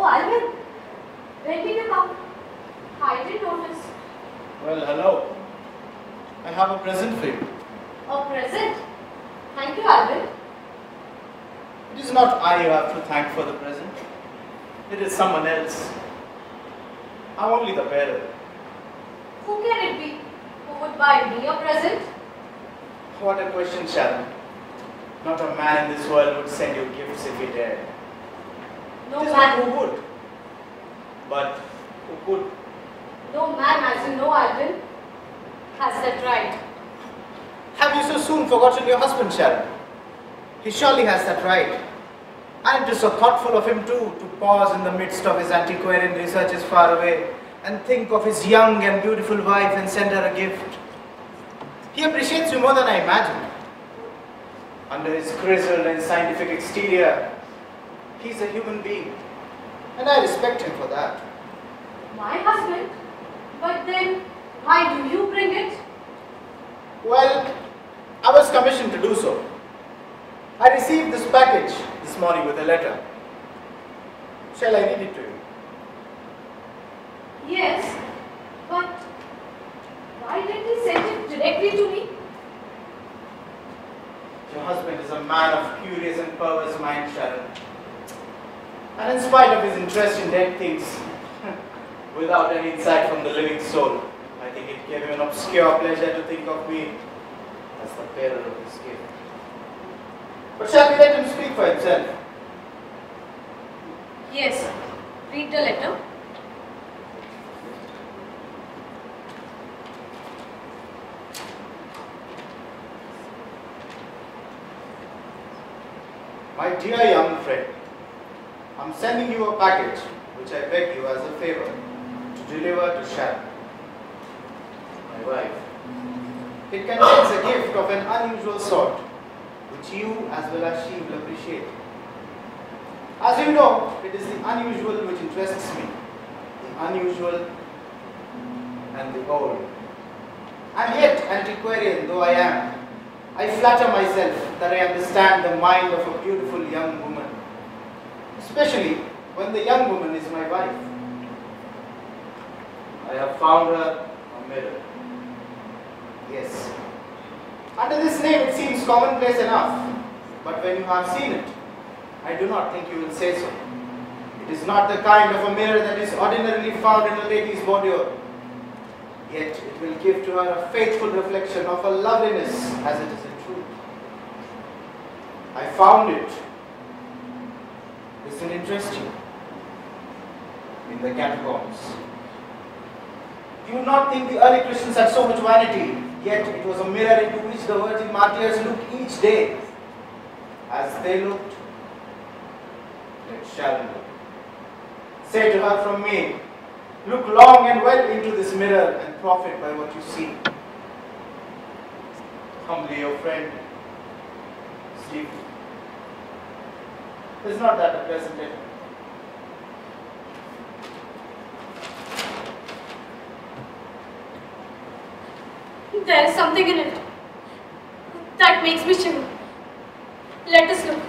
Oh, Alvin, when did you come? I didn't notice. Well, hello. I have a present for you. A present? Thank you, Alvin. It is not I you have to thank for the present. It is someone else. I'm only the bearer. Who can it be? Who would buy me a present? What a question, Sharon. Not a man in this world would send you gifts if he dared. No It is man. not who would, but who could. No man, as you know, Alvin, has that right. Have you so soon forgotten your husband, Sharon? He surely has that right. And it is so thoughtful of him too, to pause in the midst of his antiquarian researches far away and think of his young and beautiful wife and send her a gift. He appreciates you more than I imagined. Under his grizzled and scientific exterior, he's a human being, and I respect him for that. My husband? But then, why do you bring it? Well, I was commissioned to do so. I received this package this morning with a letter. Shall I read it to you? Yes, but why didn't he send it directly to me? Your husband is a man of curious and perverse mind, Sharon. And in spite of his interest in dead things, without any insight from the living soul, I think it gave him an obscure pleasure to think of me as the bearer of his gift. But shall we let him speak for himself? Yes, read the letter. My dear young friend, I'm sending you a package which I beg you as a favor to deliver to Sharon, my wife. It contains a gift of an unusual sort, which you as well as she will appreciate. As you know, it is the unusual which interests me, the unusual and the old. And yet, antiquarian though I am, I flatter myself that I understand the mind of a beautiful young woman, especially when the young woman is my wife. I have found her a mirror. Yes. Under this name it seems commonplace enough, but when you have seen it, I do not think you will say so. It is not the kind of a mirror that is ordinarily found in a lady's boudoir. Yet it will give to her a faithful reflection of her loveliness as it is in truth. I found it. This will interest you. In the catacombs. You would not think the early Christians had so much vanity, yet it was a mirror into which the virgin martyrs looked each day. As they looked, let Sharon look. Say to her from me, look long and well into this mirror and profit by what you see. Humbly your friend, Steve. Is not that a pleasant letter? There is something in it that makes me shiver. Let us look.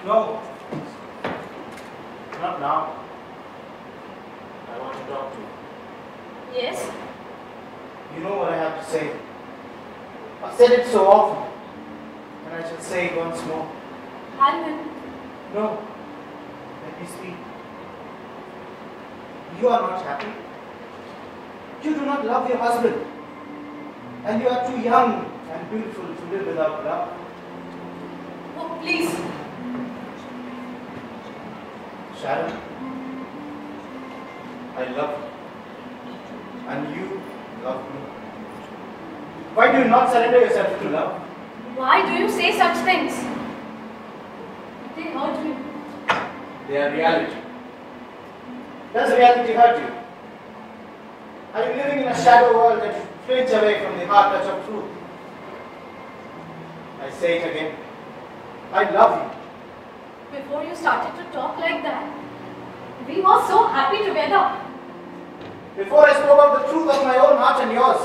No, not now. I want to talk to you. Yes? You know what I have to say. I've said it so often, and I shall say it once more. Alvin. No, let me speak. You are not happy. You do not love your husband, and you are too young and beautiful to live without love. Oh, please. Sharon, I love you, and you love me. Why do you not surrender yourself to love? Why do you say such things? They hurt me. They are reality. Does reality hurt you? Are you living in a shadow world that you flinch away from the hard touch of truth? I say it again. I love you. Before you started to talk like that, we were so happy together. Before I spoke out the truth of my own heart and yours,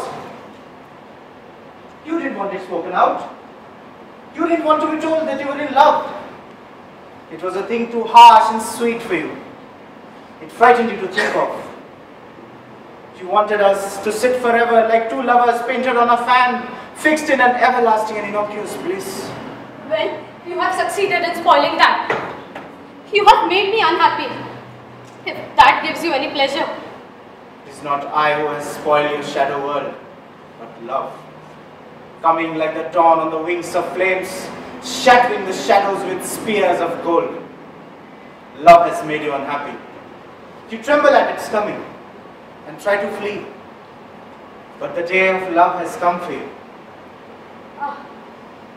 you didn't want it spoken out. You didn't want to be told that you were in love. It was a thing too harsh and sweet for you. It frightened you to think of. You wanted us to sit forever like two lovers painted on a fan, fixed in an everlasting and innocuous bliss. Well, you have succeeded in spoiling that. You have made me unhappy. If that gives you any pleasure. It is not I who has spoiled your shadow world, but love. Coming like the dawn on the wings of flames, shattering the shadows with spears of gold. Love has made you unhappy. You tremble at its coming and try to flee. But the day of love has come for you. Ah,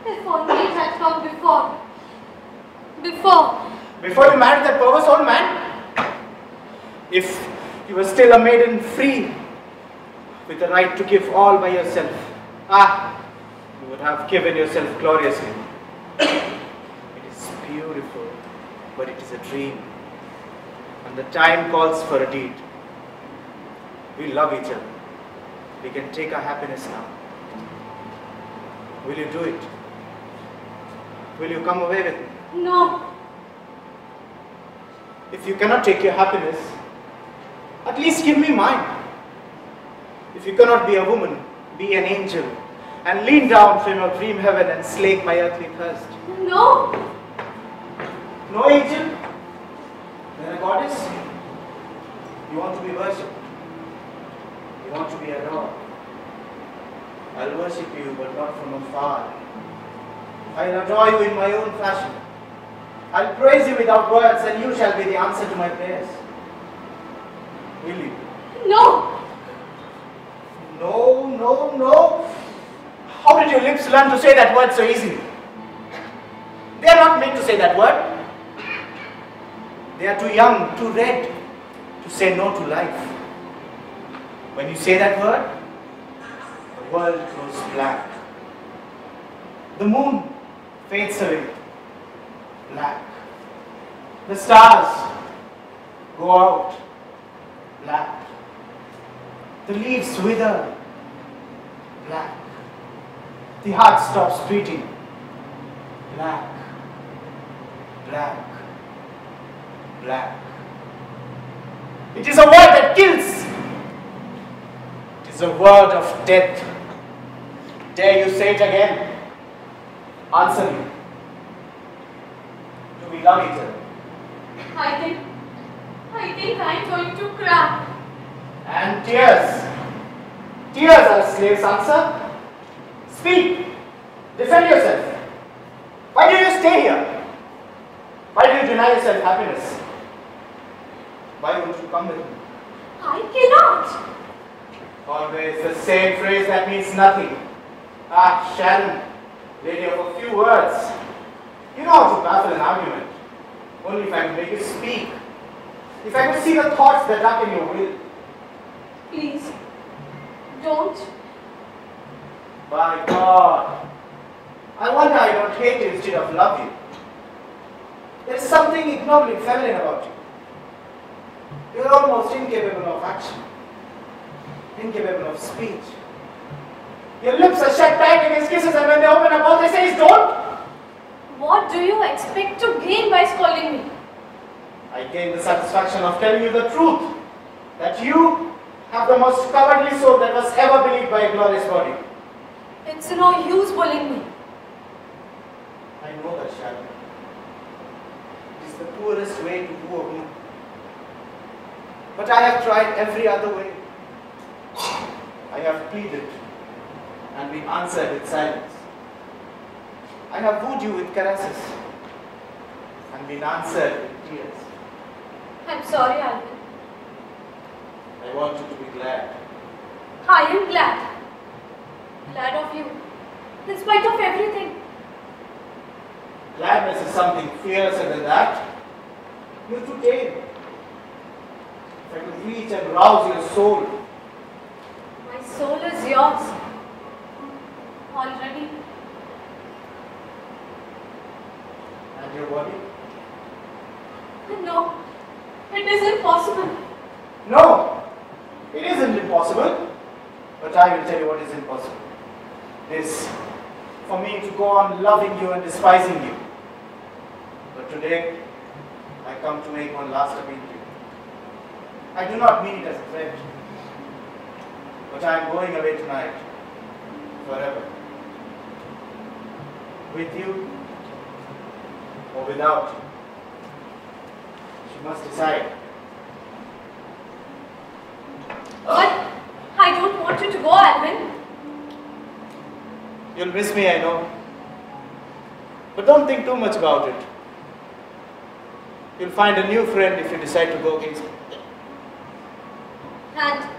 if only it had come before. Before you married that perverse old man? If you were still a maiden free, with the right to give all by yourself, you would have given yourself gloriously. It is beautiful, but it is a dream. And the time calls for a deed. We love each other. We can take our happiness now. Will you do it? Will you come away with me? No. If you cannot take your happiness, at least give me mine. If you cannot be a woman, be an angel and lean down from your dream heaven and slake my earthly thirst. No. No angel? Then a goddess? You want to be worshipped. You want to be adored. I'll worship you, but not from afar. I'll adore you in my own fashion. I'll praise you without words, and you shall be the answer to my prayers. Will you? No. No. How did your lips learn to say that word so easily? They are not made to say that word. They are too young, too red to say no to life. When you say that word, the world goes black. The moon fades away, black. The stars go out, black. The leaves wither, black. The heart stops beating, black, black, black. It is a word that kills. It is a word of death. Dare you say it again? Answer me. Do we love each other? I think I'm going to cry. And tears. Tears are slaves' answer. Speak. Defend yourself. Why do you stay here? Why do you deny yourself happiness? Why won't you come with me? I cannot. Always the same phrase that means nothing. Sharon, lady of a few words. You know how to baffle an argument. Only if I could make you speak. If I could see the thoughts that darken your will. Please, don't. By God, I wonder I don't hate you instead of love you. There is something ignobly feminine about you. You are almost incapable of action, incapable of speech. Your lips are shut tight against kisses, and when they open up, all they say is don't. What do you expect to gain by scolding me? I gain the satisfaction of telling you the truth, that you have the most cowardly soul that was ever believed by a glorious body. It's no use bullying me. I know that, Sharon. It is the poorest way to woo a woman. But I have tried every other way. I have pleaded and been answered with silence. I have wooed you with caresses and been answered with tears. I'm sorry, Alvin. I want you to be glad. I am glad. Glad of you. In spite of everything. Gladness is something fiercer than that. You're too tame. If I could reach and rouse your soul. My soul is yours. Already. And your body? No. It is impossible. No, it isn't impossible. But I will tell you what is impossible. This for me to go on loving you and despising you. But today, I come to make one last appeal to you. I do not mean it as a threat, but I am going away tonight, forever. With you or without you. She must decide. But I don't want you to go, Alvin. You'll miss me, I know. But don't think too much about it. You'll find a new friend if you decide to go against me. And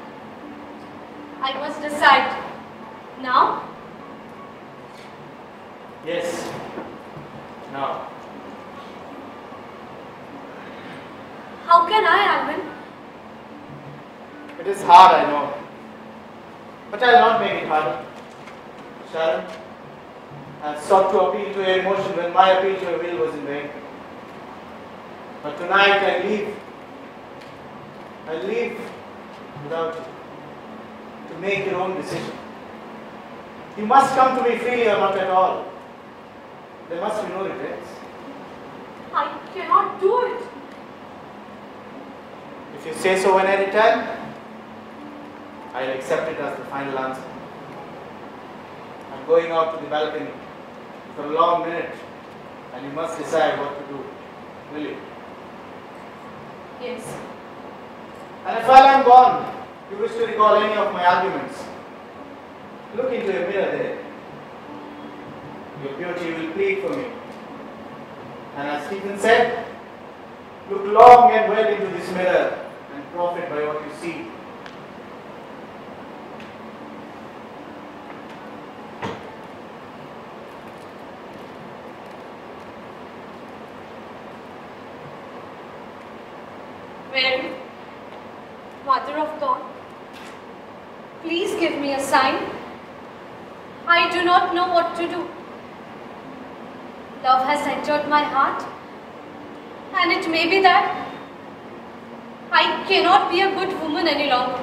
I must decide now? Yes. Now. How can I, Alvin? It is hard, I know. But I'll not make it harder. Sharon, I've sought to appeal to your emotion when my appeal to your will was in vain. But tonight I leave. I leave without you. To make your own decision. You must come to me freely or not at all. There must be no regrets. I cannot do it. If you say so when I return, I'll accept it as the final answer. I'm going out to the balcony for a long minute, and you must decide what to do. Will you? Yes. And if while I'm gone, you wish to recall any of my arguments, look into your mirror there. Your beauty will plead for me. And as Stephen said, look long and well into this mirror and profit by what you see. Mary, Mother of God, please give me a sign. I do not know what to do. Love has entered my heart, and it may be that I cannot be a good woman any longer.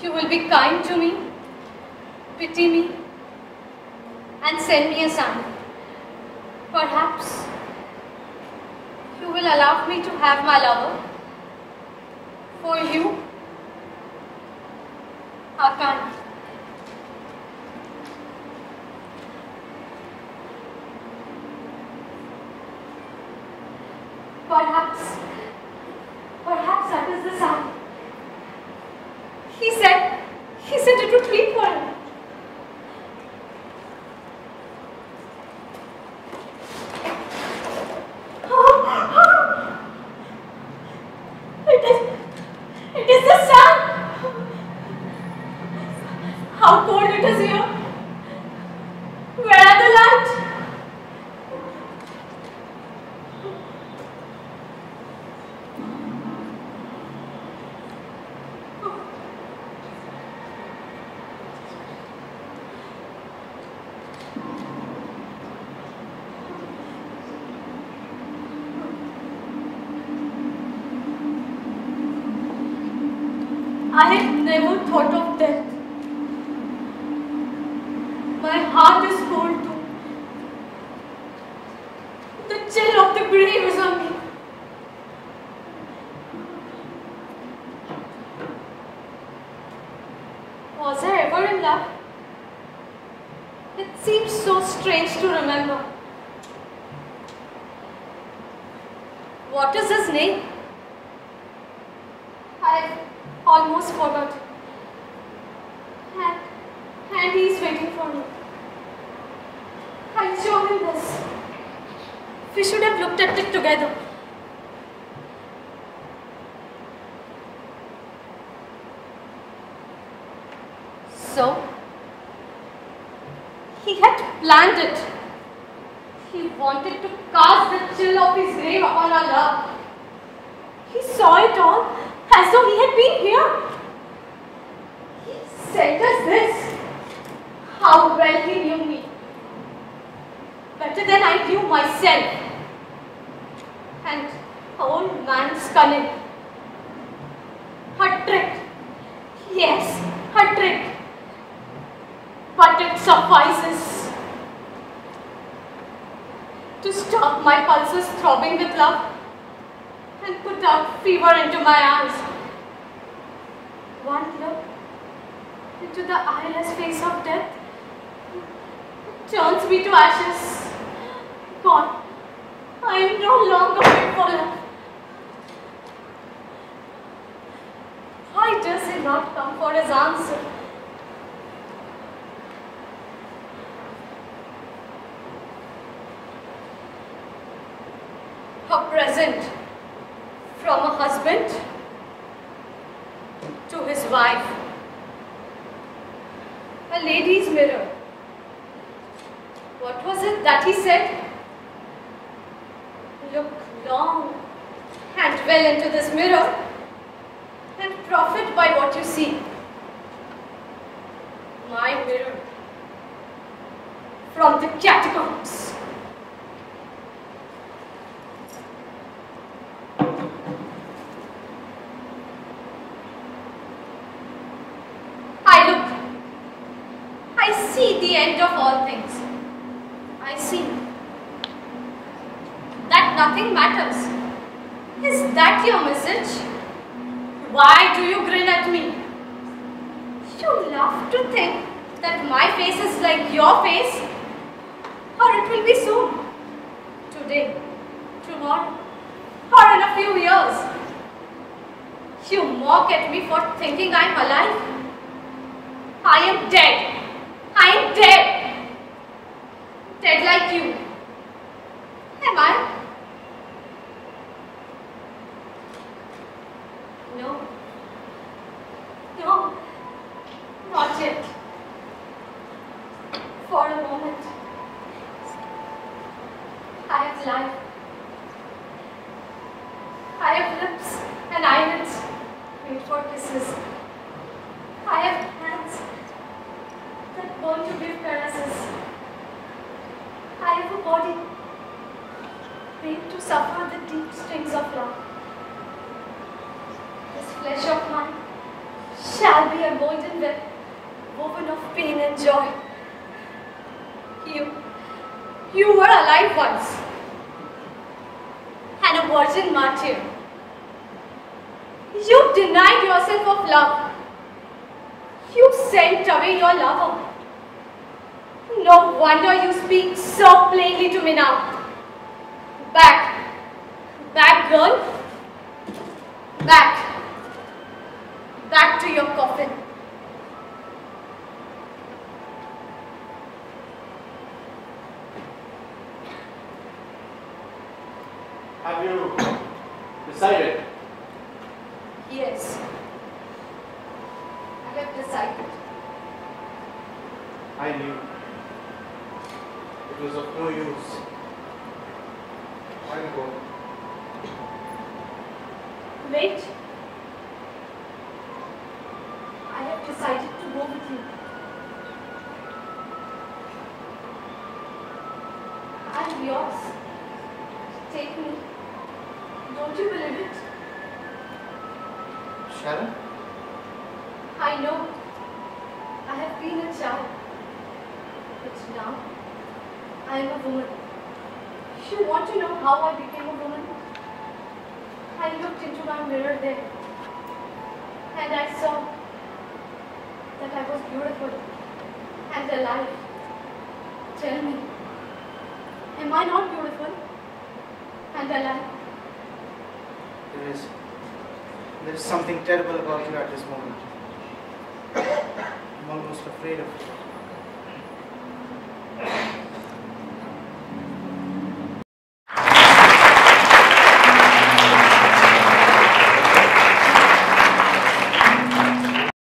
You will be kind to me, pity me, and send me a sign. Perhaps you will allow me to have my lover. For you are kind. Perhaps that is the sign. He said it would plead for him. It is the sun. How cold it is here. Where are the lights? I had never thought of death. My heart is cold too. The chill of the grave is on me. Was I ever in love? It seems so strange to remember. What is his name? I've almost forgot. And he's waiting for me. I'll show him this. We should have looked at it together. So, he had planned it. He wanted to cast the chill of his grave upon our love. He saw it all as though he had been here. He sent us this. How well he knew me. Better than I knew myself. And old man's cunning. A trick. Yes, a trick. But it's suffices to stop my pulses throbbing with love and put out fever into my eyes. One look into the eyeless face of death turns me to ashes. Gone. I am no longer fit for love. Why does he not come for his answer? A present from a husband to his wife. A lady's mirror. What was it that he said? Look long and well into this mirror and profit by what you see. My mirror from the catacombs. I look. I see the end of all things. I see that nothing matters. Is that your message? Why do you grin at me? You laugh to think that my face is like your face, or it will be soon, today, tomorrow, or in a few years. You mock at me for thinking I am alive. I am dead. I am dead. Dead like you. Am I? No. No. Not yet. For a moment. I have life. I have lips and eyelids made for kisses. I have hands that burn to give caresses. I have a body made to suffer the deep stings of love. This flesh of mine shall be a golden web woven of pain and joy. You were alive once, and a virgin martyr. You denied yourself of love. You sent away your lover. No wonder you speak so plainly to me now. Back. Back, girl. Back. Back to your coffin. Have you decided? Yes. I have decided. I knew. It was of no use. I'll go. Wait. I have decided to go with you. I'm yours. Take me. Don't you believe it? Sharon? I know. I have been a child. But now, I am a woman. You want to know how I became a woman? I looked into my mirror there. And I saw that I was beautiful and alive. Tell me, am I not beautiful and alive? There is something terrible about you at this moment. I'm almost afraid of it.